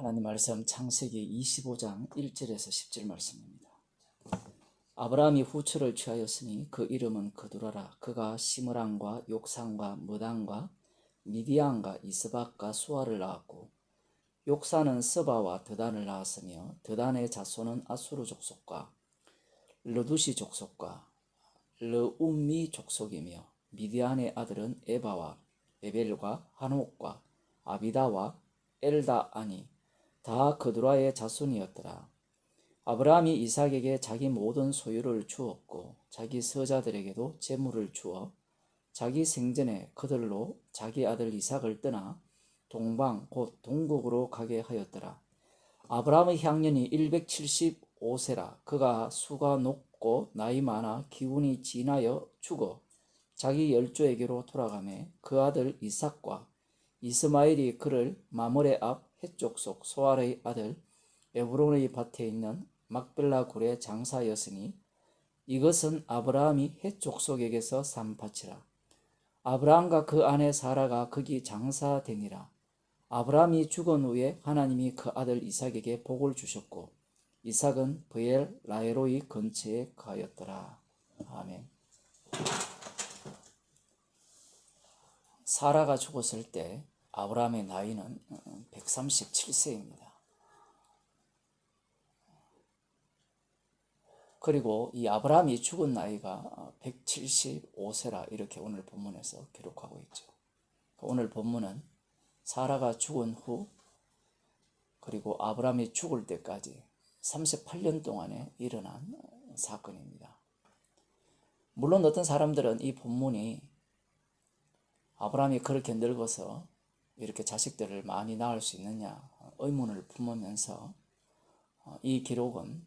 하나님 말씀 창세기 25장 1절에서 10절 말씀입니다. 아브라함이 후처를 취하였으니 그 이름은 그두라라. 그가 시므랑과 욕산과 무단과 미디안과 이스박과 수아를 낳았고 욕산은 스바와 드단을 낳았으며 드단의 자손은 아수르 족속과 르두시 족속과 르움미 족속이며 미디안의 아들은 에바와 에벨과 한옥과 아비다와 엘다아니 다 그두라의 자손이었더라. 아브라함이 이삭에게 자기 모든 소유를 주었고 자기 서자들에게도 재물을 주어 자기 생전에 그들로 자기 아들 이삭을 떠나 동방 곧 동국으로 가게 하였더라. 아브라함의 향년이 175세라. 그가 수가 높고 나이 많아 기운이 지나여 죽어 자기 열조에게로 돌아가매 그 아들 이삭과 이스마엘이 그를 마므레 앞 헷족속 소알의 아들 에브론의 밭에 있는 막벨라 굴의 장사였으니 이것은 아브라함이 헷족속에게서 산 밭이라. 아브라함과 그 아내 사라가 거기 장사되니라. 아브라함이 죽은 후에 하나님이 그 아들 이삭에게 복을 주셨고 이삭은 브엘 라헤로이 근처에 가였더라. 아멘. 사라가 죽었을 때 아브라함의 나이는 137세입니다. 그리고 이 아브라함이 죽은 나이가 175세라 이렇게 오늘 본문에서 기록하고 있죠. 오늘 본문은 사라가 죽은 후 그리고 아브라함이 죽을 때까지 38년 동안에 일어난 사건입니다. 물론 어떤 사람들은 이 본문이 아브라함이 그렇게 늙어서 이렇게 자식들을 많이 낳을 수 있느냐 의문을 품으면서 이 기록은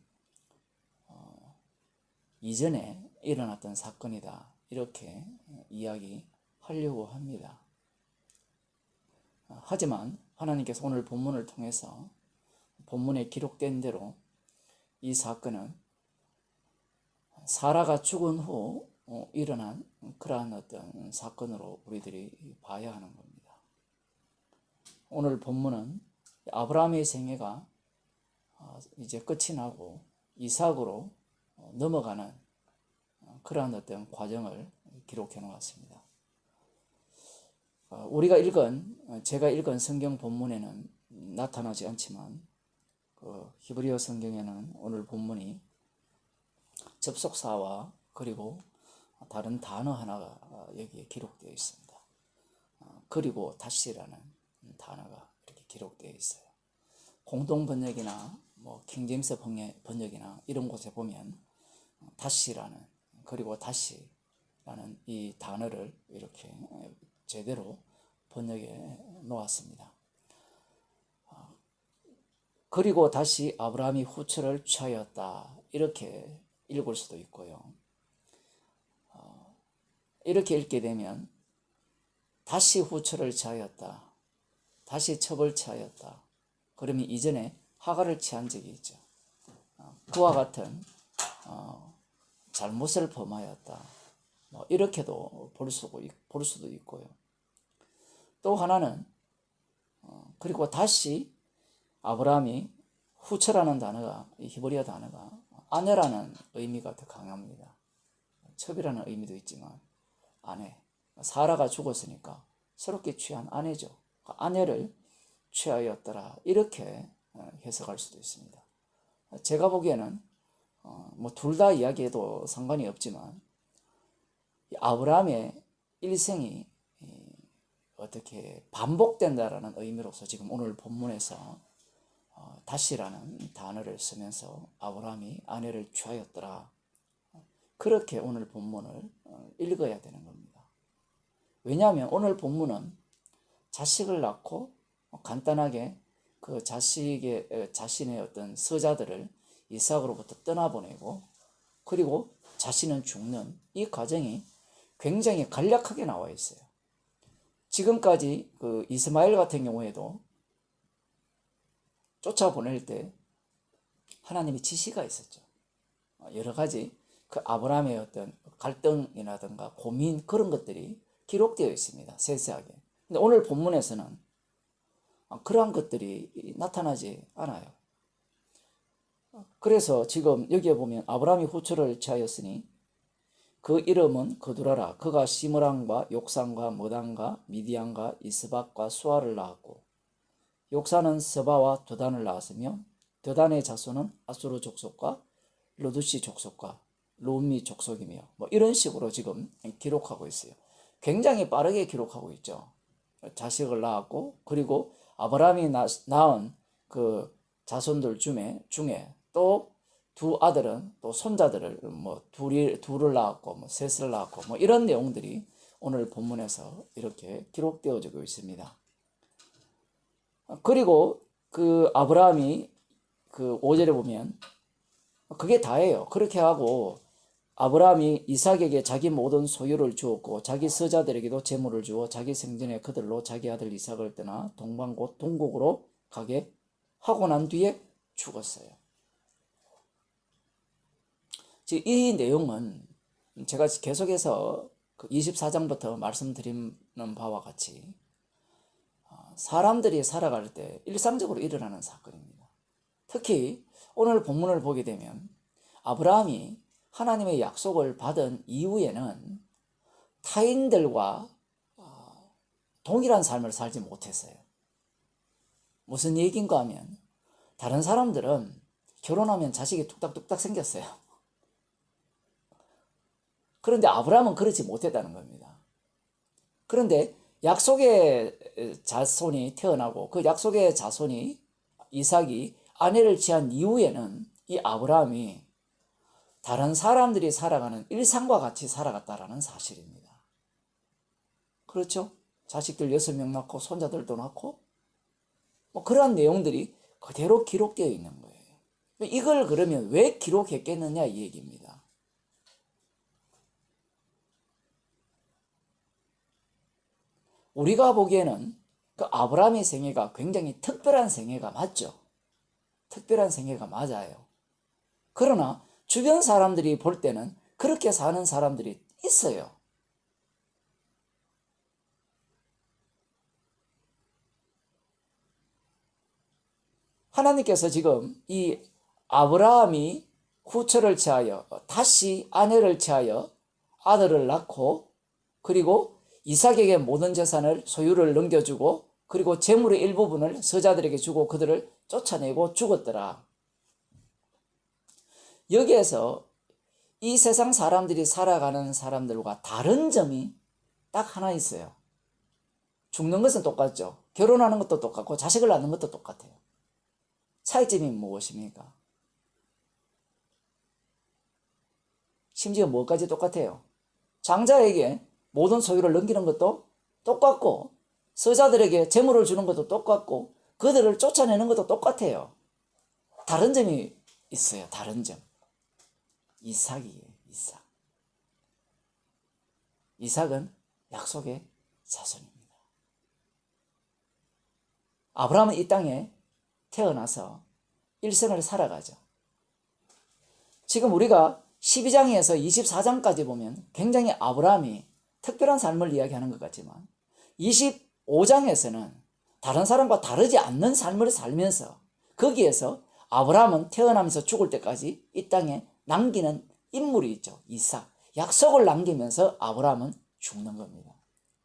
이전에 일어났던 사건이다 이렇게 이야기하려고 합니다. 하지만 하나님께서 오늘 본문을 통해서 본문에 기록된 대로 이 사건은 사라가 죽은 후 일어난 그러한 어떤 사건으로 우리들이 봐야 하는 겁니다. 오늘 본문은 아브라함의 생애가 이제 끝이 나고 이삭으로 넘어가는 그러한 어떤 과정을 기록해 놓았습니다. 제가 읽은 성경 본문에는 나타나지 않지만 히브리어 성경에는 오늘 본문이 접속사와 그리고 다른 단어 하나가 여기에 기록되어 있습니다. 그리고 다시라는 단어가 이렇게 기록되어 있어요. 공동 번역이나 킹제임스 번역이나 이런 곳에 보면 다시라는 그리고 다시라는 이 단어를 이렇게 제대로 번역해 놓았습니다. 그리고 다시 아브라함이 후처를 취하였다 이렇게 읽을 수도 있고요. 이렇게 읽게 되면 다시 후처를 취하였다, 다시 첩을 취하였다. 그러면 이전에 하가를 취한 적이 있죠. 그와 같은 잘못을 범하였다. 이렇게도 볼 수도 있고요. 또 하나는 그리고 다시 아브라함이 후처라는 단어가 이 히브리어 단어가 아내라는 의미가 더 강합니다. 첩이라는 의미도 있지만 아내, 사라가 죽었으니까 새롭게 취한 아내죠. 아내를 취하였더라 이렇게 해석할 수도 있습니다. 제가 보기에는 둘 다 이야기해도 상관이 없지만 아브라함의 일생이 어떻게 반복된다라는 의미로서 지금 오늘 본문에서 다시라는 단어를 쓰면서 아브라함이 아내를 취하였더라 그렇게 오늘 본문을 읽어야 되는 겁니다. 왜냐하면 오늘 본문은 자식을 낳고 간단하게 그 자신의 어떤 서자들을 이삭으로부터 떠나보내고 그리고 자신은 죽는 이 과정이 굉장히 간략하게 나와 있어요. 지금까지 그 이스마엘 같은 경우에도 쫓아보낼 때 하나님의 지시가 있었죠. 여러 가지 그 아브라함의 어떤 갈등이라든가 고민 그런 것들이 기록되어 있습니다. 세세하게. 근데 오늘 본문에서는 그러한 것들이 나타나지 않아요. 그래서 지금 여기에 보면 아브라함이 후처를 취하였으니 그 이름은 거두라라. 그가 시므랑과 욕산과 모단과 미디안과 이스박과 수아를 낳았고 욕산은 서바와 드단을 낳았으며 드단의 자손은 아수르 족속과 르두시 족속과 롬미 족속이며 뭐 이런 식으로 지금 기록하고 있어요. 굉장히 빠르게 기록하고 있죠. 자식을 낳았고 그리고 아브라함이 낳은 그 자손들 중에 또 두 아들은 또 손자들을 뭐 둘을 낳았고 뭐 셋을 낳았고 뭐 이런 내용들이 오늘 본문에서 이렇게 기록되어지고 있습니다. 그리고 그 아브라함이 그 5절에 보면 그게 다예요. 그렇게 하고 아브라함이 이삭에게 자기 모든 소유를 주었고 자기 서자들에게도 재물을 주어 자기 생전에 그들로 자기 아들 이삭을 떠나 동방 곧 동국으로 가게 하고 난 뒤에 죽었어요. 이 내용은 제가 계속해서 24장부터 말씀드리는 바와 같이 사람들이 살아갈 때 일상적으로 일어나는 사건입니다. 특히 오늘 본문을 보게 되면 아브라함이 하나님의 약속을 받은 이후에는 타인들과 동일한 삶을 살지 못했어요. 무슨 얘기인가 하면 다른 사람들은 결혼하면 자식이 뚝딱뚝딱 생겼어요. 그런데 아브라함은 그렇지 못했다는 겁니다. 그런데 약속의 자손이 태어나고 그 약속의 자손이 이삭이 아내를 취한 이후에는 이 아브라함이 다른 사람들이 살아가는 일상과 같이 살아갔다라는 사실입니다. 그렇죠? 자식들 6명 낳고 손자들도 낳고 뭐 그러한 내용들이 그대로 기록되어 있는 거예요. 이걸 그러면 왜 기록했겠느냐 이 얘기입니다. 우리가 보기에는 그 아브라함의 생애가 굉장히 특별한 생애가 맞죠. 특별한 생애가 맞아요. 그러나 주변 사람들이 볼 때는 그렇게 사는 사람들이 있어요. 하나님께서 지금 이 아브라함이 후처를 취하여 다시 아내를 취하여 아들을 낳고 그리고 이삭에게 모든 재산을 소유를 넘겨주고 그리고 재물의 일부분을 서자들에게 주고 그들을 쫓아내고 죽었더라. 여기에서 이 세상 사람들이 살아가는 사람들과 다른 점이 딱 하나 있어요. 죽는 것은 똑같죠. 결혼하는 것도 똑같고 자식을 낳는 것도 똑같아요. 차이점이 무엇입니까? 심지어 뭐까지 똑같아요? 장자에게 모든 소유를 넘기는 것도 똑같고 서자들에게 재물을 주는 것도 똑같고 그들을 쫓아내는 것도 똑같아요. 다른 점이 있어요. 다른 점. 이삭이에요. 이삭. 이삭은 약속의 자손입니다. 아브라함은 이 땅에 태어나서 일생을 살아가죠. 지금 우리가 12장에서 24장까지 보면 굉장히 아브라함이 특별한 삶을 이야기하는 것 같지만 25장에서는 다른 사람과 다르지 않는 삶을 살면서 거기에서 아브라함은 태어나면서 죽을 때까지 이 땅에 남기는 인물이 있죠. 이삭. 약속을 남기면서 아브라함은 죽는 겁니다.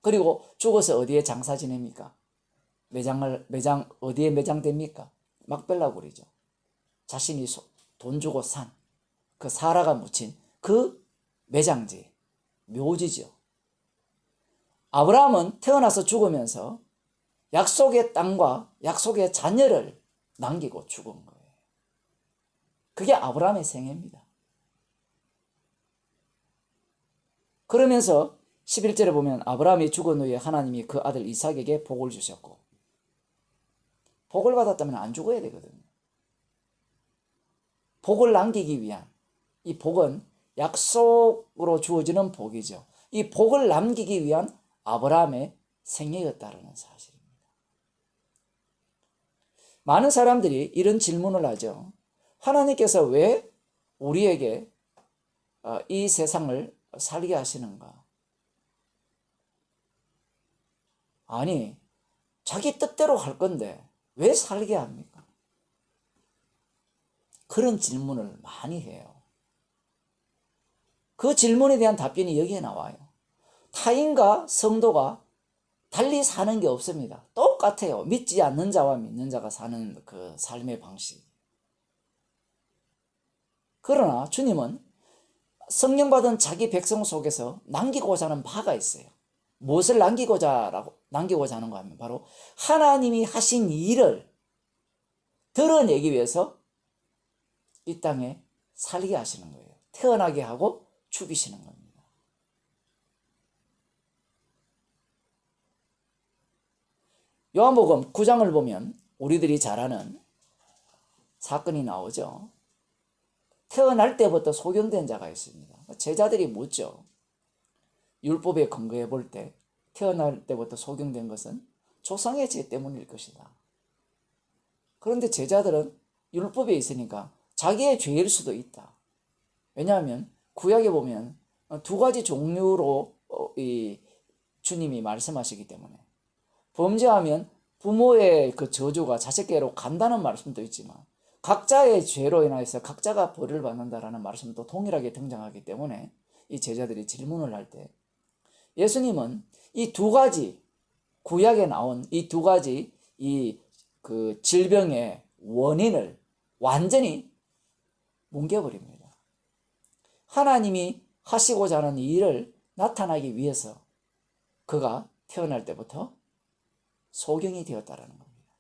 그리고 죽어서 어디에 장사 지냅니까? 어디에 매장됩니까? 막벨라굴이죠. 자신이 돈 주고 산 그 사라가 묻힌 그 매장지, 묘지죠. 아브라함은 태어나서 죽으면서 약속의 땅과 약속의 자녀를 남기고 죽은 거예요. 그게 아브라함의 생애입니다. 그러면서 11절에 보면 아브라함이 죽은 후에 하나님이 그 아들 이삭에게 복을 주셨고 복을 받았다면 안 죽어야 되거든요. 복을 남기기 위한 이 복은 약속으로 주어지는 복이죠. 이 복을 남기기 위한 아브라함의 생애였다는 사실입니다. 많은 사람들이 이런 질문을 하죠. 하나님께서 왜 우리에게 이 세상을 살게 하시는가? 아니, 자기 뜻대로 할 건데 왜 살게 합니까? 그런 질문을 많이 해요. 그 질문에 대한 답변이 여기에 나와요. 타인과 성도가 달리 사는 게 없습니다. 똑같아요. 믿지 않는 자와 믿는 자가 사는 그 삶의 방식. 그러나 주님은 성령 받은 자기 백성 속에서 남기고자 하는 바가 있어요. 무엇을 남기고자 하는가 하면 바로 하나님이 하신 일을 드러내기 위해서 이 땅에 살게 하시는 거예요. 태어나게 하고 죽이시는 겁니다. 요한복음 9장을 보면 우리들이 잘 아는 사건이 나오죠. 태어날 때부터 소경된 자가 있습니다. 제자들이 묻죠. 율법에 근거해 볼 때 태어날 때부터 소경된 것은 조상의 죄 때문일 것이다. 그런데 제자들은 율법에 있으니까 자기의 죄일 수도 있다. 왜냐하면 구약에 보면 두 가지 종류로 주님이 말씀하시기 때문에 범죄하면 부모의 그 저주가 자식에게로 간다는 말씀도 있지만 각자의 죄로 인해서 각자가 벌을 받는다라는 말씀도 동일하게 등장하기 때문에 이 제자들이 질문을 할 때 예수님은 이 두 가지 구약에 나온 이 두 가지 그 질병의 원인을 완전히 뭉개버립니다. 하나님이 하시고자 하는 일을 나타나기 위해서 그가 태어날 때부터 소경이 되었다라는 겁니다.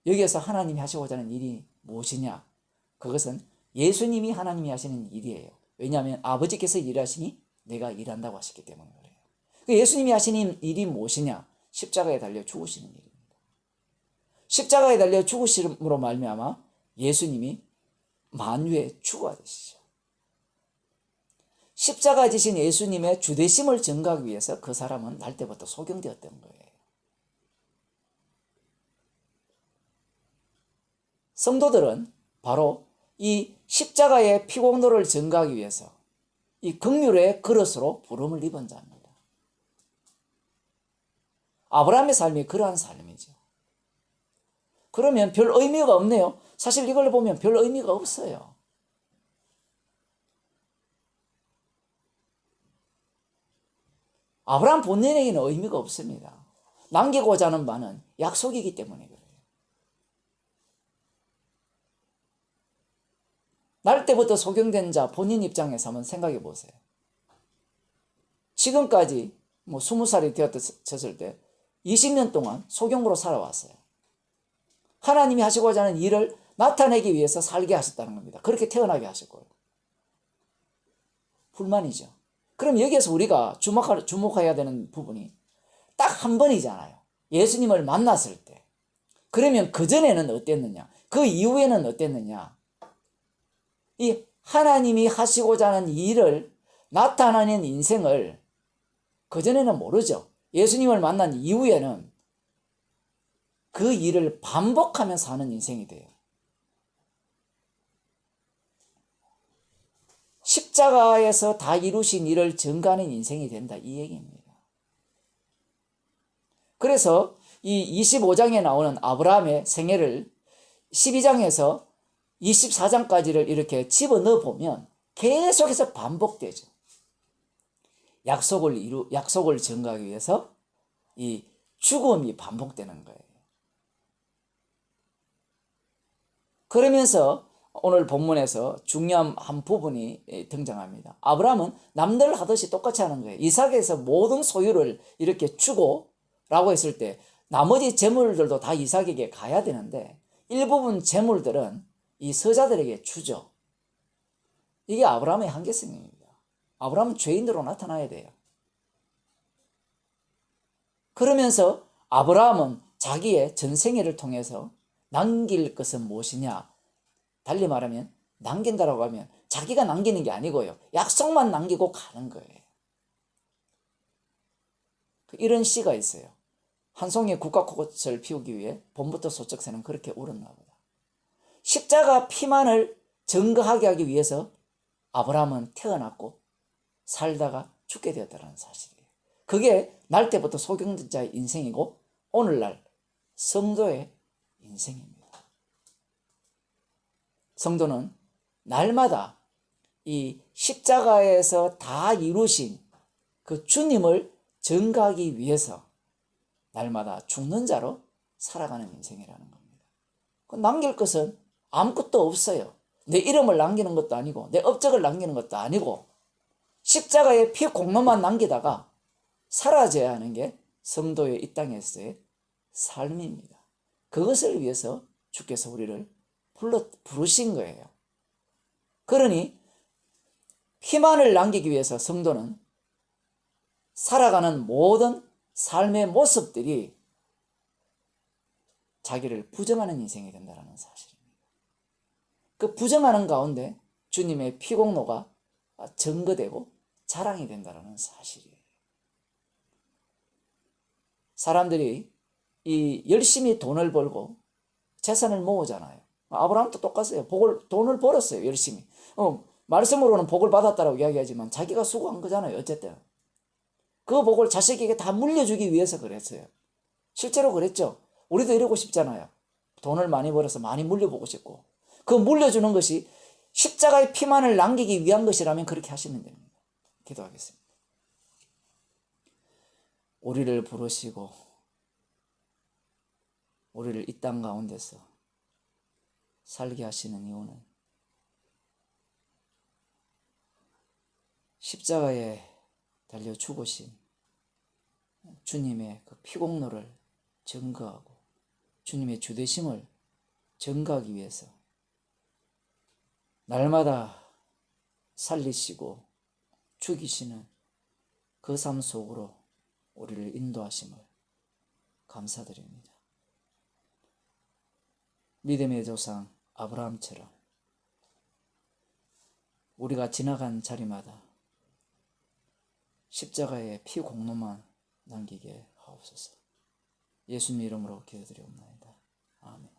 여기에서 하나님이 하시고자 하는 일이 무엇이냐? 그것은 예수님이 하나님이 하시는 일이에요. 왜냐하면 아버지께서 일하시니 내가 일한다고 하셨기 때문에 그래요. 예수님이 하시는 일이 무엇이냐? 십자가에 달려 죽으시는 일입니다. 십자가에 달려 죽으심으로 말미암아 예수님이 만유의 주가 되시죠. 십자가 지신 예수님의 주되심을 증거하기 위해서 그 사람은 날 때부터 소경되었던 거예요. 성도들은 바로 이 십자가의 피공로를 증거하기 위해서 이 긍휼의 그릇으로 부름을 입은 자입니다. 아브라함의 삶이 그러한 삶이죠. 그러면 별 의미가 없네요. 사실 이걸 보면 별 의미가 없어요. 아브라함 본인에게는 의미가 없습니다. 남기고자 하는 바는 약속이기 때문에 그래요. 날 때부터 소경된 자 본인 입장에서 한번 생각해 보세요. 지금까지 20살이 되었을 때 20년 동안 소경으로 살아왔어요. 하나님이 하시고자 하는 일을 나타내기 위해서 살게 하셨다는 겁니다. 그렇게 태어나게 하셨고요. 불만이죠. 그럼 여기에서 우리가 주목해야 되는 부분이 딱 한 번이잖아요. 예수님을 만났을 때. 그러면 그전에는 어땠느냐? 그 이후에는 어땠느냐? 이 하나님이 하시고자 하는 일을 나타내는 인생을 그전에는 모르죠. 예수님을 만난 이후에는 그 일을 반복하며 사는 인생이 돼요. 십자가에서 다 이루신 일을 증거하는 인생이 된다, 이 얘기입니다. 그래서 이 25장에 나오는 아브라함의 생애를 12장에서 24장까지를 이렇게 집어넣어 보면 계속해서 반복되죠. 약속을 증거하기 위해서 이 죽음이 반복되는 거예요. 그러면서 오늘 본문에서 중요한 한 부분이 등장합니다. 아브라함은 남들 하듯이 똑같이 하는 거예요. 이삭에서 모든 소유를 이렇게 주고 라고 했을 때 나머지 재물들도 다 이삭에게 가야 되는데 일부분 재물들은 이 서자들에게 주죠. 이게 아브라함의 한계성입니다. 아브라함은 죄인으로 나타나야 돼요. 그러면서 아브라함은 자기의 전생애를 통해서 남길 것은 무엇이냐? 달리 말하면 남긴다라고 하면 자기가 남기는 게 아니고요. 약속만 남기고 가는 거예요. 이런 시가 있어요. 한 송이의 국화꽃을 피우기 위해 봄부터 소쩍새는 그렇게 울었나 보다. 십자가 피만을 증거하게 하기 위해서 아브라함은 태어났고 살다가 죽게 되었다는 사실이에요. 그게 날 때부터 소경자의 인생이고 오늘날 성도의 인생입니다. 성도는 날마다 이 십자가에서 다 이루신 그 주님을 전가하기 위해서 날마다 죽는 자로 살아가는 인생이라는 겁니다. 남길 것은 아무것도 없어요. 내 이름을 남기는 것도 아니고 내 업적을 남기는 것도 아니고 십자가에 피 공로만 남기다가 사라져야 하는 게 성도의 이 땅에서의 삶입니다. 그것을 위해서 주께서 우리를 부르신 거예요. 그러니 피만을 남기기 위해서 성도는 살아가는 모든 삶의 모습들이 자기를 부정하는 인생이 된다는 사실입니다. 그 부정하는 가운데 주님의 피공로가 증거되고 자랑이 된다는 사실이에요. 사람들이 열심히 돈을 벌고 재산을 모으잖아요. 아브라함도 똑같아요. 돈을 벌었어요. 열심히. 말씀으로는 복을 받았다라고 이야기하지만 자기가 수고한 거잖아요. 어쨌든. 그 복을 자식에게 다 물려주기 위해서 그랬어요. 실제로 그랬죠. 우리도 이러고 싶잖아요. 돈을 많이 벌어서 많이 물려보고 싶고. 그 물려주는 것이 십자가의 피만을 남기기 위한 것이라면 그렇게 하시면 됩니다. 기도하겠습니다. 우리를 부르시고 우리를 이 땅 가운데서 살게 하시는 이유는 십자가에 달려 죽으신 주님의 그 피공로를 증거하고 주님의 주되심을 증거하기 위해서 날마다 살리시고 죽이시는 그 삶 속으로 우리를 인도하심을 감사드립니다. 믿음의 조상 아브라함처럼 우리가 지나간 자리마다 십자가의 피 공로만 남기게 하옵소서. 예수님 이름으로 기도드리옵나이다. 아멘.